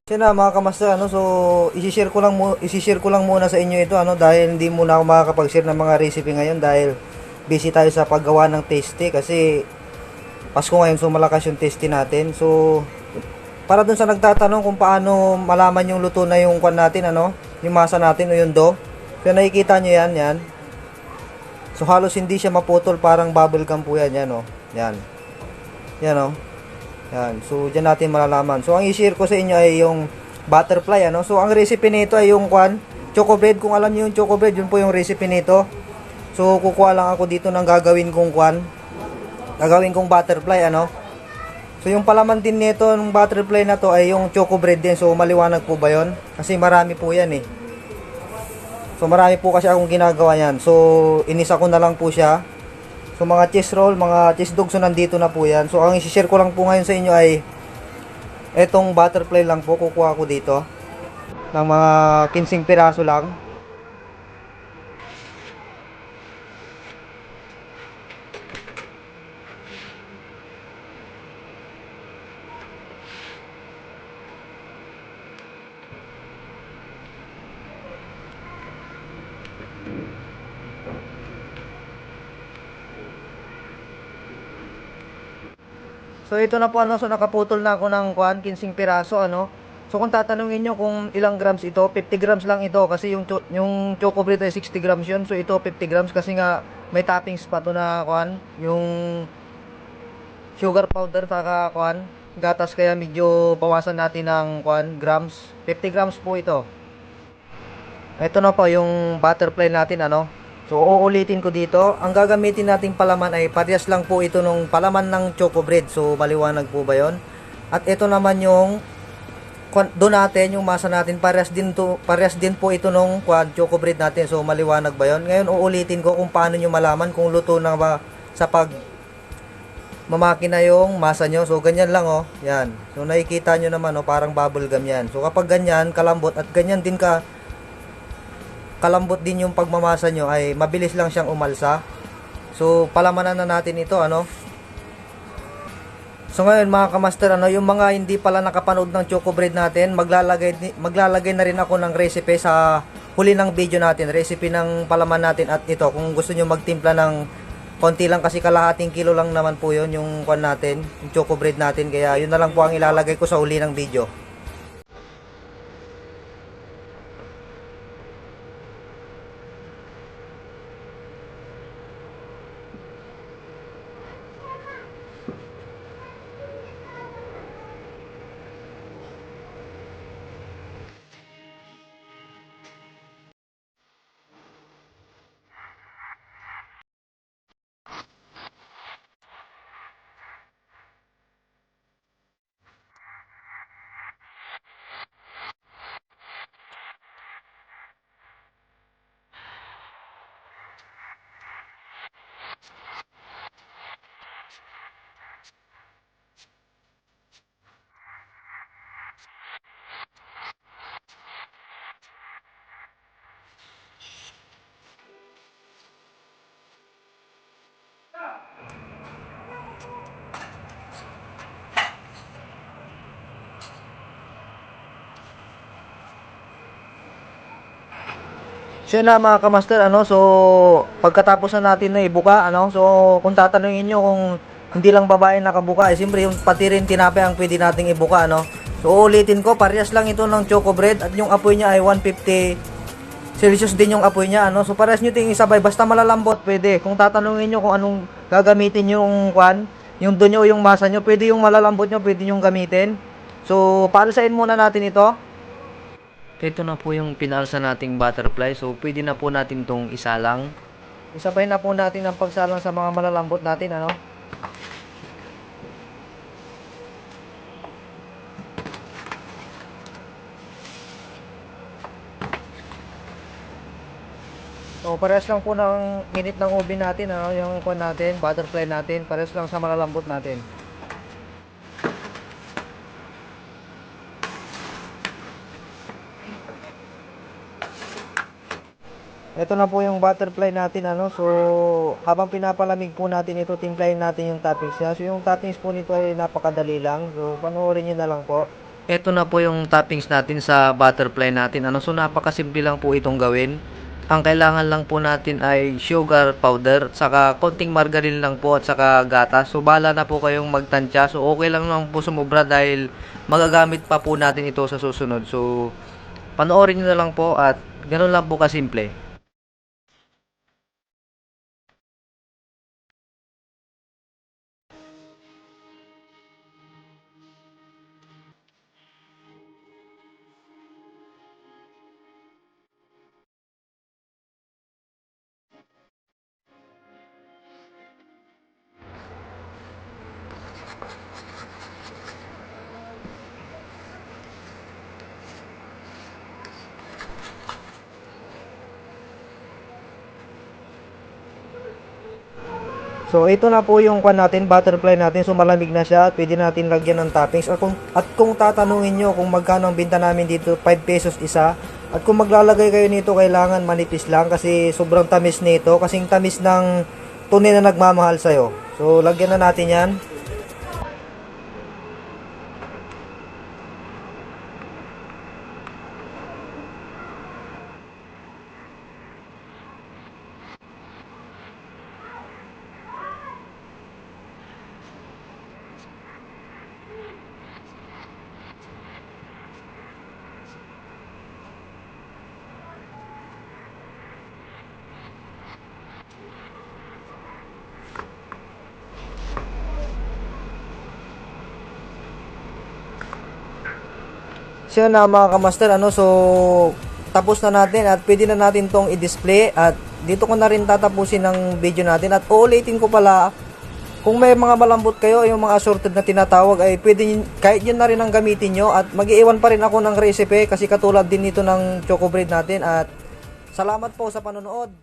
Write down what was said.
So na mga kamaster, so i-share ko lang muna sa inyo ito dahil hindi muna ako makakapag-share ng mga recipe ngayon dahil busy tayo sa paggawa ng tasty kasi Pasko ngayon, so malakas yung tasty natin. So para dun sa nagtatanong kung paano malaman yung luto na yung kwan natin, yung masa natin o yung dough. So nakikita nyo yan. So halos hindi siya maputol, parang bubble gum po yan, Yan. Yan Yan. So diyan natin malalaman. So ang i-share ko sa inyo ay yung butterfly, So ang recipe nito ay yung kwan, choco bread. Kung alam niyo yung choco bread, yun po yung recipe nito. So kukuha lang ako dito ng gagawin kong kwan. Gagawin kong butterfly, So yung palaman din nito ng butterfly na to ay yung choco bread din. So maliwanag po ba yon? Kasi marami po yan eh. So marami po kasi akong ginagawa yan. So inisa ko na lang po siya. So mga cheese roll, mga cheese dog, so nandito na po yan. So ang i-share ko lang po ngayon sa inyo ay etong butterfly lang po. Kukuha ko dito ng mga 15 piraso lang. So ito na po so nakaputol na ako ng 15 piraso So kung tatanungin niyo kung ilang grams ito, 50 grams lang ito kasi yung choco bread ay 60 grams yun. So ito 50 grams kasi nga may toppings pa to na yung sugar powder saka gatas, kaya medyo bawasan natin ng grams. 50 grams po ito. Ito na po yung butterfly natin So uulitin ko dito, ang gagamitin nating palaman ay parehas lang po ito nung palaman ng choco bread. So maliwanag po ba 'yon? At ito naman yung doon natin yung masa natin, parehas din po ito nung choco bread natin. So maliwanag ba 'yon? Ngayon uulitin ko kung paano niyo malaman kung luto na ba sa pag mamakina yung masa nyo. So ganyan lang yan. So nakikita nyo naman parang bubble gum yan. So kapag ganyan kalambot at ganyan din kalambot din yung pagmamasa nyo, ay mabilis lang siyang umalsa. So palamanan na natin ito So ngayon mga kamaster, yung mga hindi pala nakapanood ng choco bread natin, maglalagay na rin ako ng recipe sa huli ng video natin, recipe ng palaman natin. At ito, kung gusto nyo magtimpla ng konti lang, kasi kalahating kilo lang naman po yun yung kwan natin, yung choco bread natin, kaya yun na lang po ang ilalagay ko sa huli ng video. So yun na mga kamaster, so pagkatapos na natin na ibuka, so kung tatanungin nyo kung hindi lang babae nakabuka, siyempre yung pati rin tinapay ang pwede nating ibuka, So ulitin ko, parehas lang ito ng choco bread at yung apoy niya ay 150 Celsius din yung apoy niya, So parehas nyo ting isabay, basta malalambot pwede. Kung tatanungin nyo kung anong gagamitin yung yung doon nyo o yung masa nyo, pwede yung malalambot nyo, pwede yung gamitin. So paalisain muna natin ito. Ito na po yung pinalsa nating butterfly. So, pwede na po natin itong isalang. Isabay na po natin ang pagsalang sa mga malalambot natin, So, parehas lang po ng init ng oven natin, yung natin, butterfly natin. Parehas lang sa malalambot natin. Ito na po yung butterfly natin, So, habang pinapalamig po natin ito, timplahin natin yung toppings niya. So, yung toppings po nito ay napakadali lang. So, panoorin nyo na lang po. Ito na po yung toppings natin sa butterfly natin. Ano, so napakasimple lang po itong gawin. Ang kailangan lang po natin ay sugar powder, saka konting margarine lang po at saka gatas. So bala na po kayong magtansya. So okay lang naman po sumobra dahil magagamit pa po natin ito sa susunod. So panoorin nyo na lang po at ganoon lang po kasimple. So ito na po yung kwan natin, butterfly natin. So malamig na siya at pwede natin lagyan ng toppings. At kung tatanungin nyo kung magkano ang binta namin dito, 5 pesos isa. At kung maglalagay kayo nito, kailangan manipis lang kasi sobrang tamis nito. Kasing tamis ng tunay na nagmamahal sa'yo. So lagyan na natin yan. So yun na mga kamaster, ano, so tapos na natin at pwede na natin tong i-display at dito ko na rin tatapusin ng video natin at uulitin ko pala kung may mga malambot kayo, yung mga assorted na tinatawag ay pwede kahit yun na rin ang gamitin nyo at mag-iwan pa rin ako ng recipe kasi katulad din nito ng choco bread natin at salamat po sa panonood.